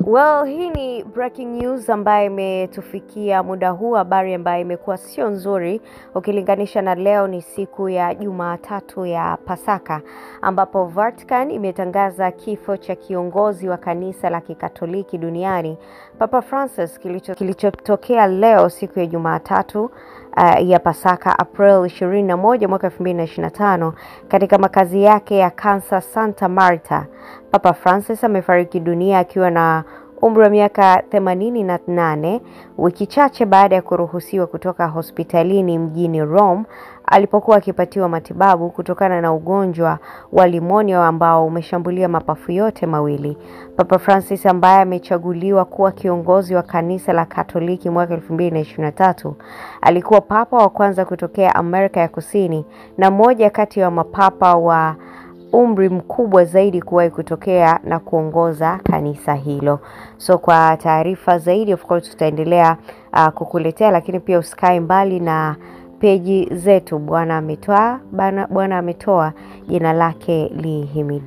Well, hii ni breaking news ambayo imetufikia muda huu, habari ambayo imekuwa sio nzuri ukilinganisha na leo. Ni siku ya Jumatatu ya Pasaka ambapo Vatican imetangaza kifo cha kiongozi wa kanisa la Kikatoliki duniani Papa Francis kilichotokea leo siku ya Jumatatu ya Pasaka April 21 mwaka 2025 katika makazi yake ya Casa Santa Marta. Papa Francis amefariki dunia akiwa na umri wa miaka 88 wiki chache baada ya kuruhusiwa kutoka hospitalini mjini Rome alipokuwa akipatiwa matibabu kutokana na ugonjwa wa limonio ambao umeshambulia mapafu yote mawili. Papa Francis ambaye amechaguliwa kuwa kiongozi wa kanisa la Katoliki mwaka 2023 alikuwa papa wa kwanza kutokea Amerika ya Kusini na mmoja kati ya mapapa wa umri mkubwa zaidi kuwahi kutokea na kuongoza kanisa hilo. So kwa taarifa zaidi of course tutaendelea kukuletea, lakini pia usikae mbali na peji zetu. Bwana ametoa, jina lake lihimidiwe.